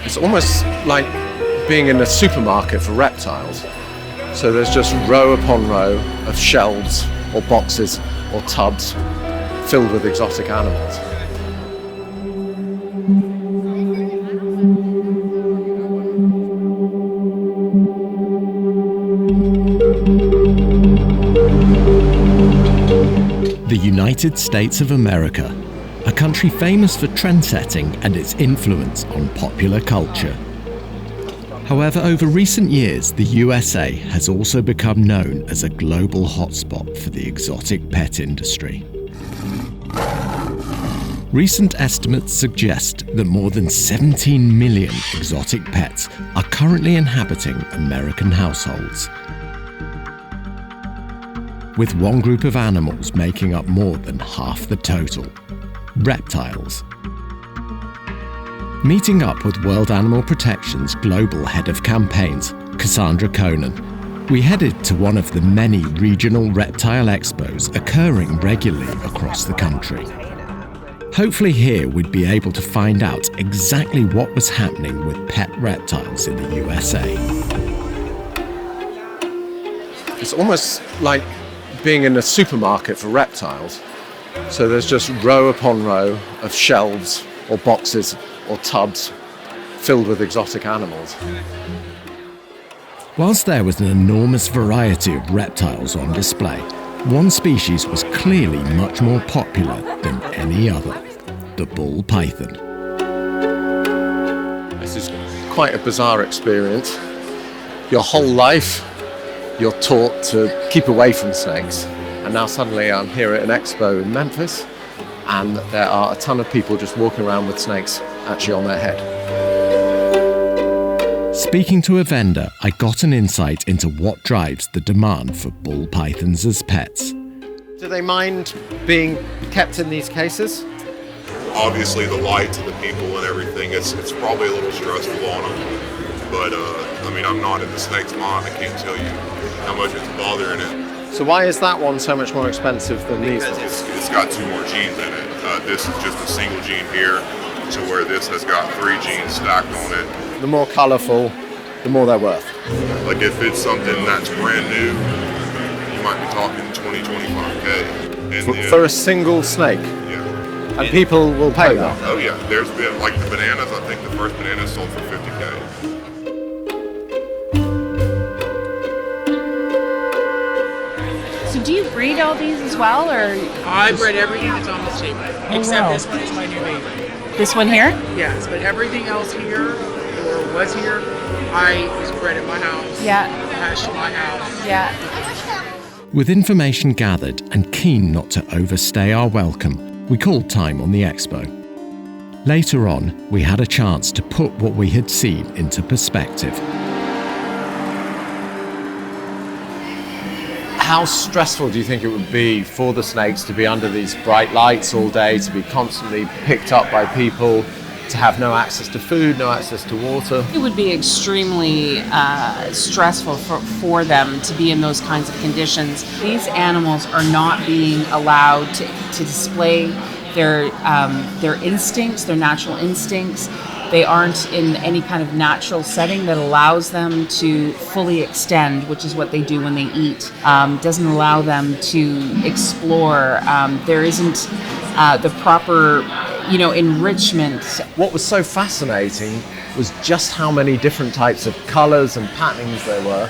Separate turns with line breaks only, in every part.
It's almost like being in a supermarket for reptiles. So there's just row upon row of shelves or boxes or tubs filled with exotic animals.
The United States of America, a country famous for trendsetting and its influence on popular culture. However, over recent years, the USA has also become known as a global hotspot for the exotic pet industry. Recent estimates suggest that more than 17 million exotic pets are currently inhabiting American households, with one group of animals making up more than half the total: reptiles. Meeting up with World Animal Protection's Global Head of Campaigns, Cassandra Conan, we headed to one of the many regional reptile expos occurring regularly across the country. Hopefully here we'd be able to find out exactly what was happening with pet reptiles in the USA.
It's almost like being in a supermarket for reptiles. So there's just row upon row of shelves or boxes or tubs filled with exotic animals.
Whilst there was an enormous variety of reptiles on display, one species was clearly much more popular than any other: the bull python.
This is quite a bizarre experience. Your whole life you're taught to keep away from snakes, and now suddenly I'm here at an expo in Memphis and there are a ton of people just walking around with snakes actually on their head.
Speaking to a vendor, I got an insight into what drives the demand for bull pythons as pets.
Do they mind being kept in these cases?
Obviously the light to the people and everything, it's probably a little stressful on them. But I'm not in the snake's mind. I can't tell you how much it's bothering it.
So why is that one so much more expensive than these ones?
It's got 2 more genes in it. This is just a single gene here, to where this has got 3 genes stacked on it.
The more colourful, the more they're worth.
Like if it's something that's brand new, you might be talking 20, 25K.
For a single snake?
Yeah.
And people will pay that?
Oh yeah, there's been, like the bananas, I think the first banana sold for 50K.
So do you breed all these as well, or?
I bred everything that's on this table, except this one is my new baby.
This one here?
Yes, but everything else here, or was here, was bred at my house.
Yeah.
Hatched at my house.
Yeah.
With information gathered and keen not to overstay our welcome, we called time on the expo. Later on, we had a chance to put what we had seen into perspective.
How stressful do you think it would be for the snakes to be under these bright lights all day, to be constantly picked up by people, to have no access to food, no access to water?
It would be extremely stressful for them to be in those kinds of conditions. These animals are not being allowed to display their instincts, their natural instincts. They aren't in any kind of natural setting that allows them to fully extend, which is what they do when they eat. Doesn't allow them to explore. There isn't the proper, enrichment.
What was so fascinating was just how many different types of colours and patternings there were,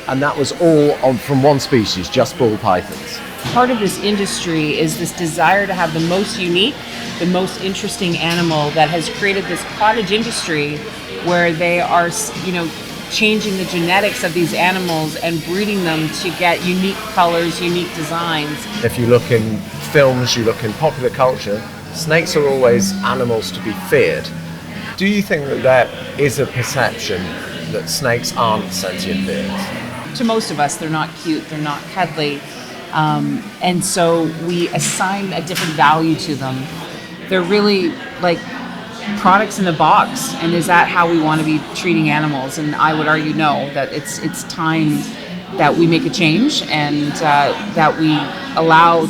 and that was all from one species, just bull pythons.
Part of this industry is this desire to have the most unique, the most interesting animal that has created this cottage industry where they are, changing the genetics of these animals and breeding them to get unique colors, unique designs.
If you look in films, you look in popular culture, snakes are always animals to be feared. Do you think that there is a perception that snakes aren't sentient beings?
To most of us, they're not cute, they're not cuddly. And so we assign a different value to them. They're really like products in a box, and is that how we want to be treating animals? And I would argue no, that it's time that we make a change and that we allow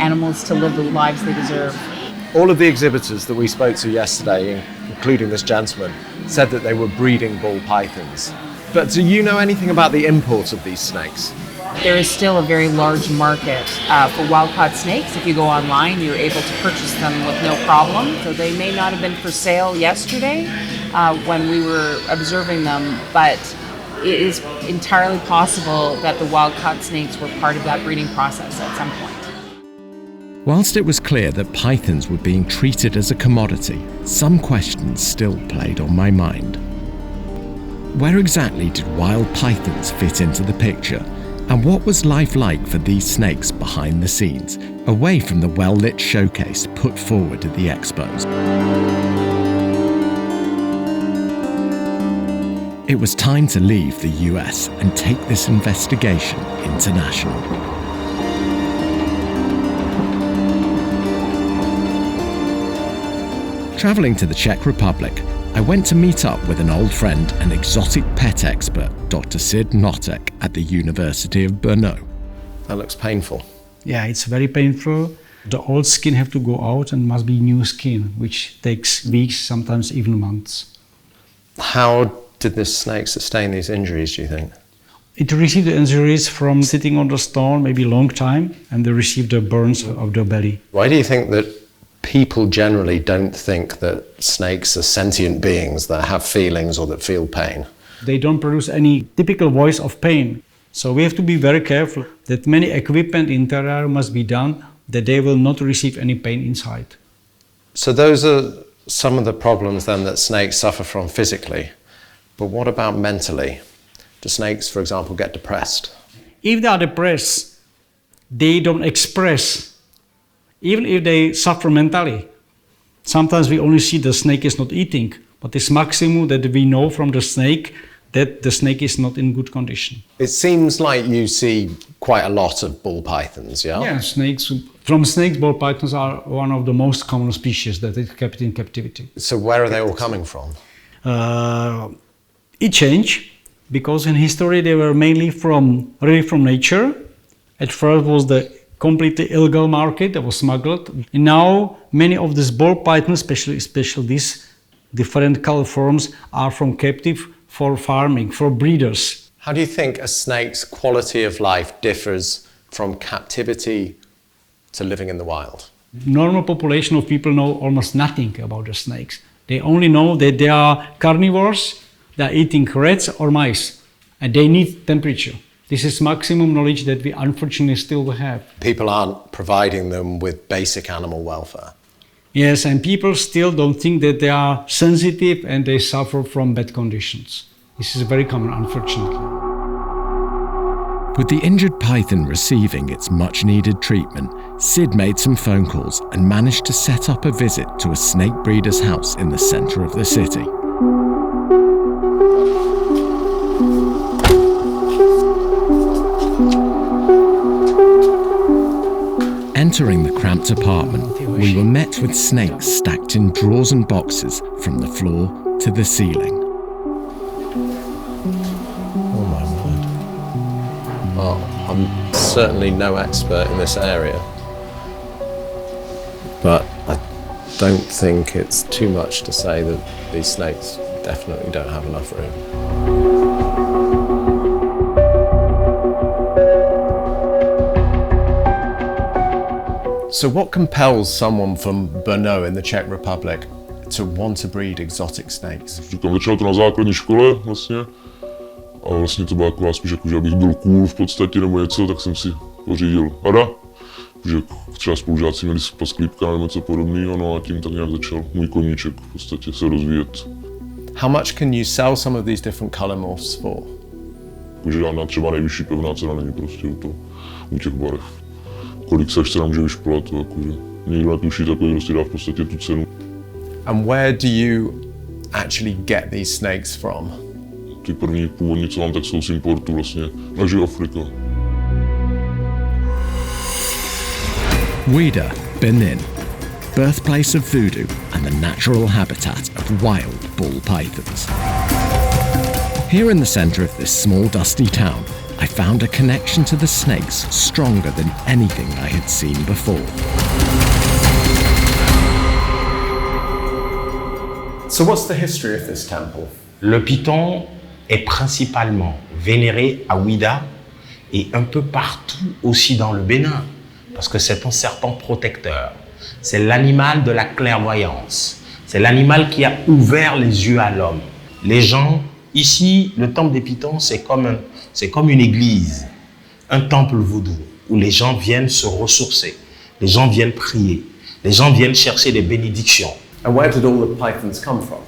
animals to live the lives they deserve.
All of the exhibitors that we spoke to yesterday, including this gentleman, said that they were breeding ball pythons. But do you know anything about the import of these snakes?
There is still a very large market for wild-caught snakes. If you go online, you're able to purchase them with no problem. So they may not have been for sale yesterday when we were observing them, but it is entirely possible that the wild-caught snakes were part of that breeding process at some point.
Whilst it was clear that pythons were being treated as a commodity, some questions still played on my mind. Where exactly did wild pythons fit into the picture? And what was life like for these snakes behind the scenes, away from the well-lit showcase put forward at the expos? It was time to leave the US and take this investigation international. Travelling to the Czech Republic, I went to meet up with an old friend and exotic pet expert, Dr. Sid Notek, at the University of Brno.
That looks painful.
Yeah, it's very painful. The old skin have to go out and must be new skin, which takes weeks, sometimes even months.
How did this snake sustain these injuries, do you think?
It received the injuries from sitting on the stone, maybe a long time, and they received the burns of the belly.
Why do you think that people generally don't think that snakes are sentient beings that have feelings or that feel pain?
They don't produce any typical voice of pain. So we have to be very careful that many equipment in terrarium must be done that they will not receive any pain inside.
So those are some of the problems then that snakes suffer from physically. But what about mentally? Do snakes, for example, get depressed?
If they are depressed, they don't express. Even if they suffer mentally, sometimes we only see the snake is not eating, but it's maximum that we know from the snake that the snake is not in good condition.
It seems like you see quite a lot of ball pythons, yeah?
Yeah, snakes. From snakes, ball pythons are one of the most common species that is kept in captivity.
So where are they all coming from?
It changed because in history they were mainly from nature. At first was the completely illegal market that was smuggled. And now many of these ball pythons, especially these different color forms, are from captive for farming, for breeders.
How do you think a snake's quality of life differs from captivity to living in the wild?
Normal population of people know almost nothing about the snakes. They only know that they are carnivores, they are eating rats or mice, and they need temperature. This is maximum knowledge that we unfortunately still have.
People aren't providing them with basic animal welfare.
Yes, and people still don't think that they are sensitive and they suffer from bad conditions. This is very common, unfortunately.
With the injured python receiving its much-needed treatment, Sid made some phone calls and managed to set up a visit to a snake breeder's house in the centre of the city. Entering the cramped apartment, we were met with snakes stacked in drawers and boxes from the floor to the ceiling.
Oh my word. Well, I'm certainly no expert in this area, but I don't think it's too much to say that these snakes definitely don't have enough room. So what compels someone from Brno in the Czech Republic to want to breed exotic snakes?
Říkám, začalo to na základní škole vlastně. A vlastně to byla taková spíš jako, že abych byl cool v podstatě nebo něco, tak jsem si pořídil hada. Že třeba spolužáci měli pasklípka nebo něco podobného, no a tím tak nějak začal můj koníček v podstatě se rozvíjet.
How much can you sell some of these different color morphs for?
Takže žádná třeba nejvyšší pevná cena není prostě u těch barev. Kolik se nám může vyšplhat, to jakože nikdo netuší, takový prostě dá v podstatě tu cenu.
And where do you actually get these snakes from?
Ty první původní, co mám, tak jsou z importu vlastně, na Jihu Afrika.
Ouidah, Benin, birthplace of voodoo and the natural habitat of wild bull pythons. Here in the centre of this small dusty town, I found a connection to the snakes stronger than anything I had seen before.
So what's the history of this temple?
Le python est principalement vénéré à Ouidah et un peu partout aussi dans le Bénin, parce que c'est un serpent protecteur. C'est l'animal de la clairvoyance. C'est l'animal qui a ouvert les yeux à l'homme. Les gens, ici, le temple des pythons, c'est comme une église, un temple vaudou, où les gens viennent se ressourcer, les gens viennent prier, les gens viennent chercher des bénédictions.
And where did all the pythons come from?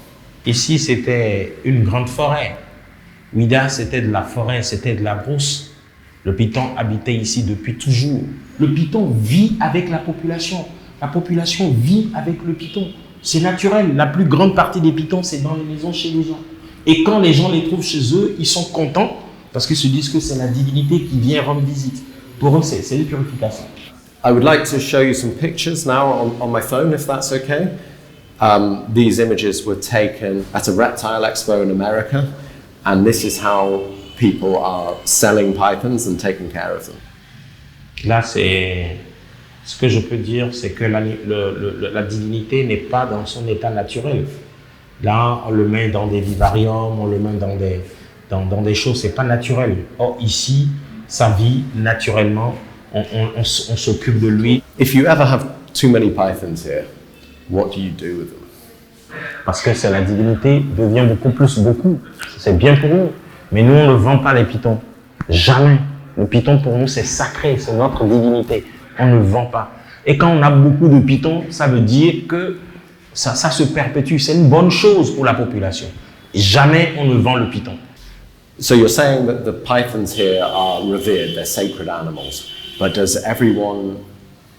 Ici, c'était une grande forêt. Ouidah, c'était de la forêt, c'était de la brousse. Le python habitait ici depuis toujours. Le python vit avec la population. La population vit avec le python. C'est naturel. La plus grande partie des pythons, c'est dans les maisons chez les gens. Et quand les gens les trouvent chez eux, ils sont contents parce qu'ils se disent que c'est la divinité qui vient rendre visite. Pour eux, c'est une purification.
I would like to show you some pictures now on my phone, if that's okay. These images were taken at a reptile expo in America, and this is how people are selling pythons and taking care of them.
Là, ce que je peux dire, c'est que la divinité n'est pas dans son état naturel. Là, on le met dans des vivariums, on le met dans des choses, c'est pas naturel. Or, ici, ça vit naturellement, on s'occupe de lui.
If you ever have too many pythons here, what do you do with them?
Parce que c'est la divinité devient beaucoup. C'est bien pour nous. Mais nous, on ne vend pas les pythons. Jamais. Le python, pour nous, c'est sacré, c'est notre divinité. On ne vend pas. Et quand on a beaucoup de pythons, ça veut dire que ça se perpétue. C'est une bonne chose pour la population. Et jamais on ne vend le python.
So you're saying that the pythons here are revered, they're sacred animals. But does everyone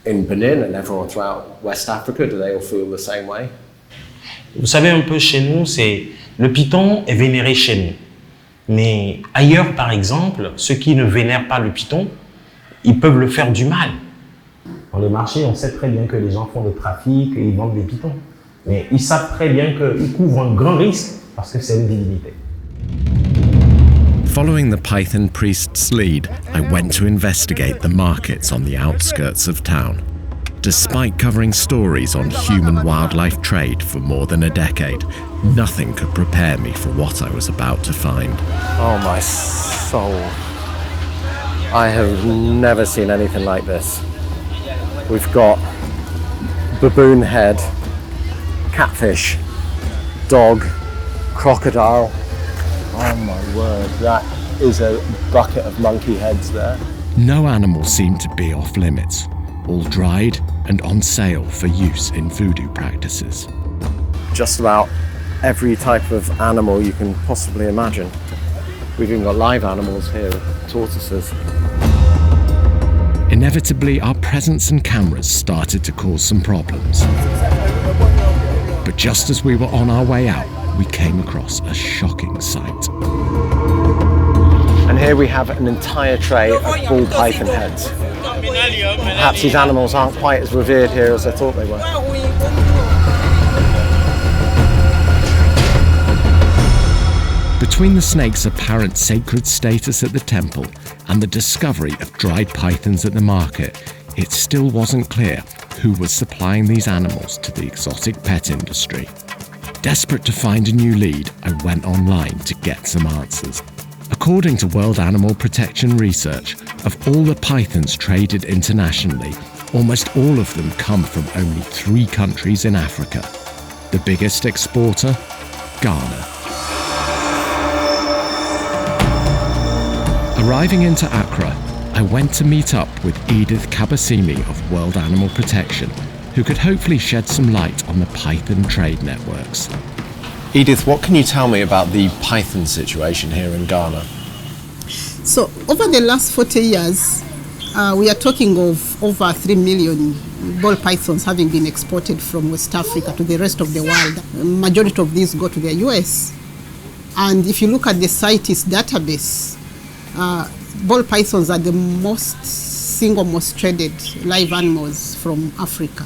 in Benin and everyone throughout West Africa, do they all feel the same way?
Vous savez, un peu chez nous, le python est vénéré chez nous. Mais ailleurs, par exemple, ceux qui ne vénèrent pas le python, ils peuvent le faire du mal. Dans les marchés, on sait très bien que les gens font le trafic et ils vendent des pythons. Mais ils savent très bien qu'ils couvrent un grand risque parce que c'est une divinité.
Following the Python priest's lead, I went to investigate the markets on the outskirts of town. Despite covering stories on human-wildlife trade for more than a decade, nothing could prepare me for what I was about to find.
Oh my soul. I have never seen anything like this. We've got baboon head, catfish, dog, crocodile. Oh my word, that is a bucket of monkey heads there.
No animal seemed to be off limits, all dried and on sale for use in voodoo practices.
Just about every type of animal you can possibly imagine. We've even got live animals here, tortoises.
Inevitably, our presence and cameras started to cause some problems. But just as we were on our way out, we came across a shocking sight.
And here we have an entire tray of ball python heads. Perhaps these animals aren't quite as revered here as I thought they were.
Between the snake's apparent sacred status at the temple and the discovery of dried pythons at the market, it still wasn't clear who was supplying these animals to the exotic pet industry. Desperate to find a new lead, I went online to get some answers. According to World Animal Protection Research, of all the pythons traded internationally, almost all of them come from only 3 countries in Africa. The biggest exporter? Ghana. Arriving into Accra, I went to meet up with Edith Kabasimi of World Animal Protection, who could hopefully shed some light on the python trade networks.
Edith, what can you tell me about the python situation here in Ghana?
So over the last 40 years, we are talking of over 3 million ball pythons having been exported from West Africa to the rest of the world. The majority of these go to the US. And if you look at the CITES database, ball pythons are the single most traded live animals from Africa.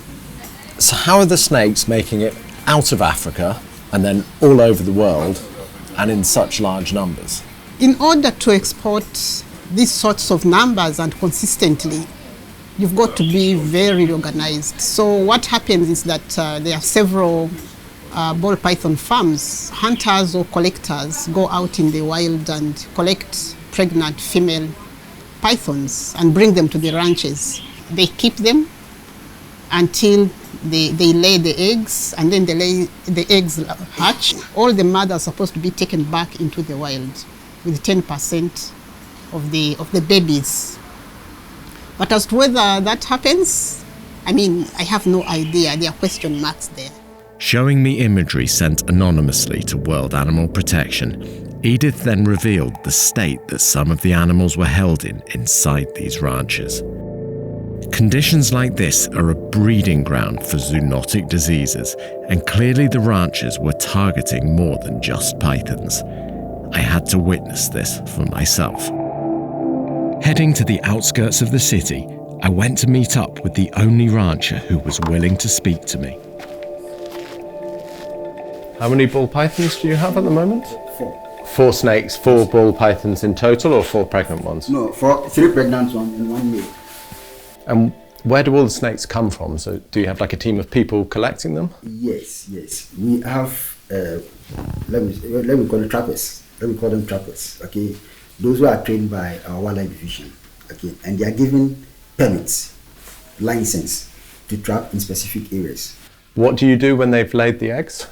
So how are the snakes making it out of Africa and then all over the world and in such large numbers?
In order to export these sorts of numbers and consistently, you've got to be very organized. So what happens is that there are several ball python farms, hunters or collectors go out in the wild and collect pregnant female pythons and bring them to the ranches. They keep them until they lay the eggs, and then the eggs hatch. All the mothers are supposed to be taken back into the wild with 10% of the babies. But as to whether that happens, I mean, I have no idea. There are question marks there.
Showing me imagery sent anonymously to World Animal Protection, Edith then revealed the state that some of the animals were held in inside these ranches. Conditions like this are a breeding ground for zoonotic diseases, and clearly the ranchers were targeting more than just pythons. I had to witness this for myself. Heading to the outskirts of the city, I went to meet up with the only rancher who was willing to speak to me.
How many ball pythons do you have at the moment?
4.
4 snakes, 4 ball pythons in total, or 4 pregnant ones?
No, 3 pregnant ones and 1 male.
And where do all the snakes come from? So do you have like a team of people collecting them?
Yes. We have, let me call it trappers. Let me call them trappers, okay? Those who are trained by our wildlife division, okay? And they are given permits, license to trap in specific areas.
What do you do when they've laid the eggs?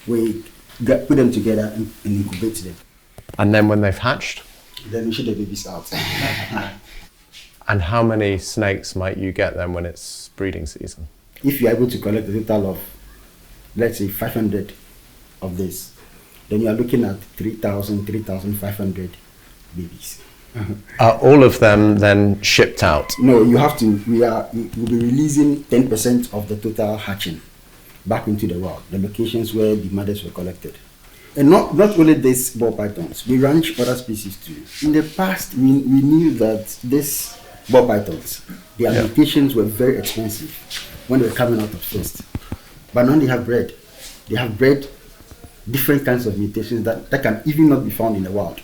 We put them together and incubate them.
And then when they've hatched?
Then we shoot the babies out.
And how many snakes might you get then when it's breeding season?
If you're able to collect a total of, let's say, 500 of this, then you are looking at 3,000, 3,500 babies.
Are all of them then shipped out?
No, you have to, we'll be releasing 10% of the total hatching back into the wild, the locations where the mothers were collected. And not only these ball pythons, we ranch other species too. In the past, we knew that this ball pythons, their mutations were very expensive when they were coming out of first. But now they have bred. They have bred different kinds of mutations that can even not be found in the wild.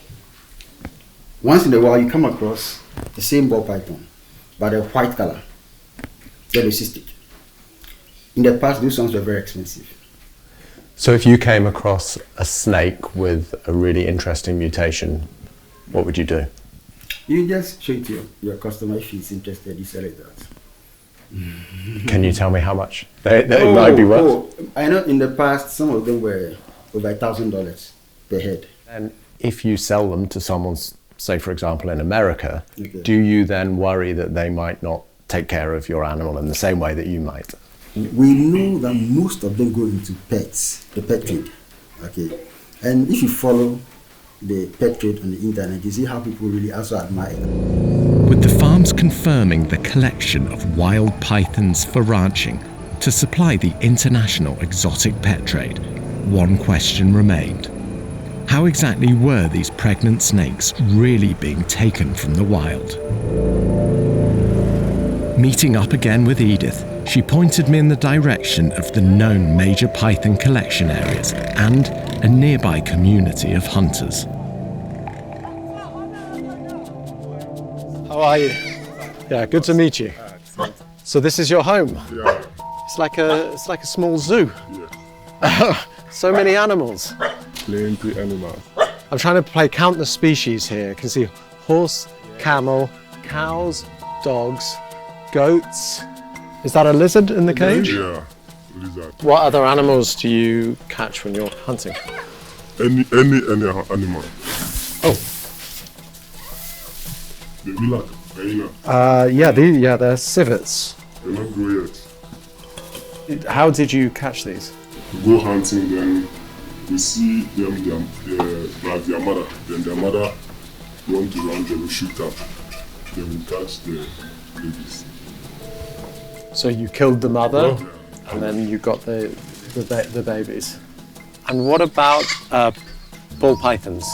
Once in a while, you come across the same ball python, but a white color, yellow cystic. In the past, those ones were very expensive.
So if you came across a snake with a really interesting mutation, what would you do?
You just show it to your customer. If he's interested, you sell it out.
Can you tell me how much they might be worth?
I know in the past, some of them were over $1,000 per head.
And if you sell them to someone, say for example in America,
Okay.
do you then worry that they might not take care of your animal in the same way that you might?
We know that most of them go into pets, the pet trade. Okay, and if you follow the pet trade on the internet, you see how people really also admire them.
With the farms confirming the collection of wild pythons for ranching to supply the international exotic pet trade, one question remained. How exactly were these pregnant snakes really being taken from the wild? Meeting up again with Edith, she pointed me in the direction of the known major python collection areas and a nearby community of hunters.
How are you? Yeah, good to meet you. So this is your home?
Yeah.
It's like a small zoo.
Yeah.
So many animals.
Plenty animals.
I'm trying to play count the species here. I can see horse, camel, cows, dogs, goats. Is that a lizard in the cage?
Yeah, lizard.
What other animals do you catch when you're hunting?
Any animal.
Oh.
They be like hyena.
Yeah, they're civets.
They're not grow yet.
How did you catch these?
We go hunting, then we see them, like their mother. Then their mother run to run, then we shoot up. Then we catch the babies.
So you killed the mother,
Yeah.
and then you got the babies. And what about ball pythons?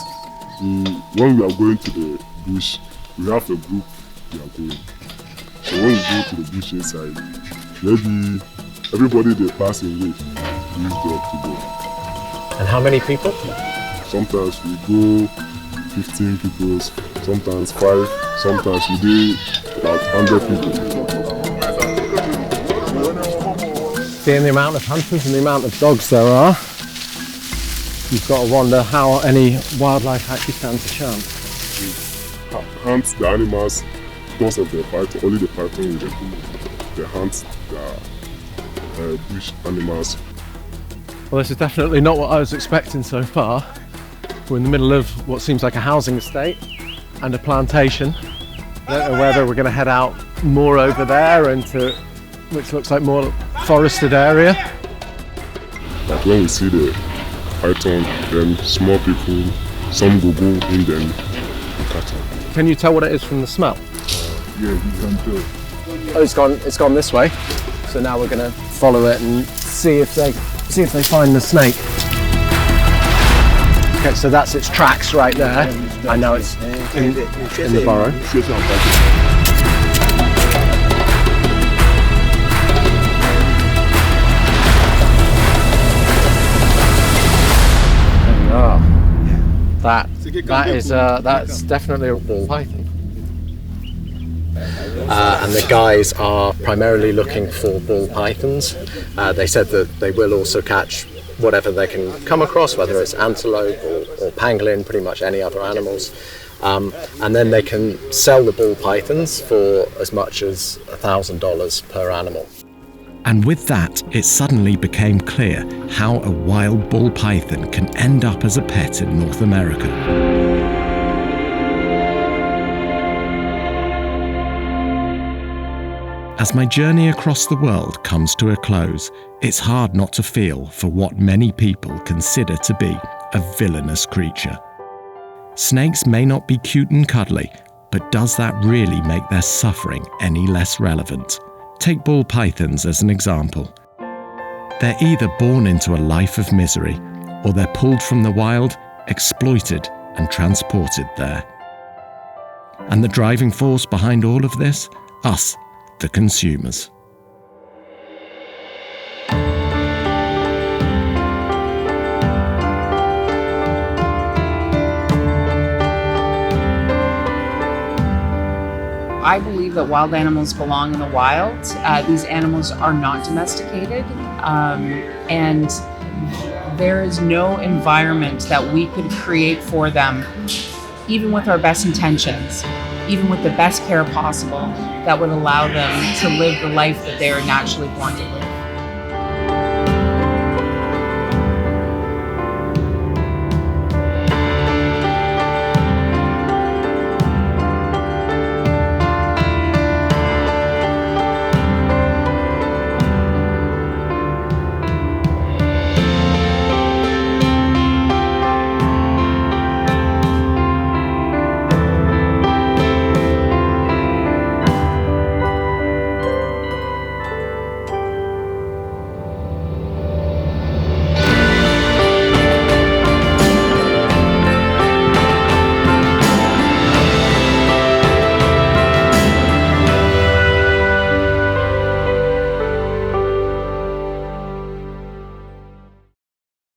When we are going to the bush, we have a group we are going. So when we go to the bush inside, maybe everybody they pass in way use dog to go.
And how many people?
Sometimes we go 15 people, sometimes 5, sometimes we do about 100 people.
Seeing the amount of hunters and the amount of dogs there are, you've got to wonder how any wildlife actually stands a chance.
Hunt the animals because of the python, only the python will the hunt the bush animals.
Well, this is definitely not what I was expecting so far. We're in the middle of what seems like a housing estate and a plantation. I don't know whether we're going to head out more over there into which looks like more forested area.
But when we see the python, then small people, some go in, then catch them.
Can you tell what it is from the smell?
Yeah, you can tell.
Oh, it's gone this way. So now we're going to follow it and see if they find the snake. Okay, so that's its tracks right there. I know it's in the burrow. That's definitely a ball python. And the guys are primarily looking for ball pythons. They said that they will also catch whatever they can come across, whether it's antelope or pangolin, pretty much any other animals. And then they can sell the ball pythons for as much as $1,000 per animal.
And with that, it suddenly became clear how a wild ball python can end up as a pet in North America. As my journey across the world comes to a close, it's hard not to feel for what many people consider to be a villainous creature. Snakes may not be cute and cuddly, but does that really make their suffering any less relevant? Take ball pythons as an example. They're either born into a life of misery, or they're pulled from the wild, exploited, and transported there. And the driving force behind all of this? Us, the consumers.
I believe that wild animals belong in the wild. These animals are not domesticated, and there is no environment that we could create for them, even with our best intentions, even with the best care possible, that would allow them to live the life that they are naturally born to live.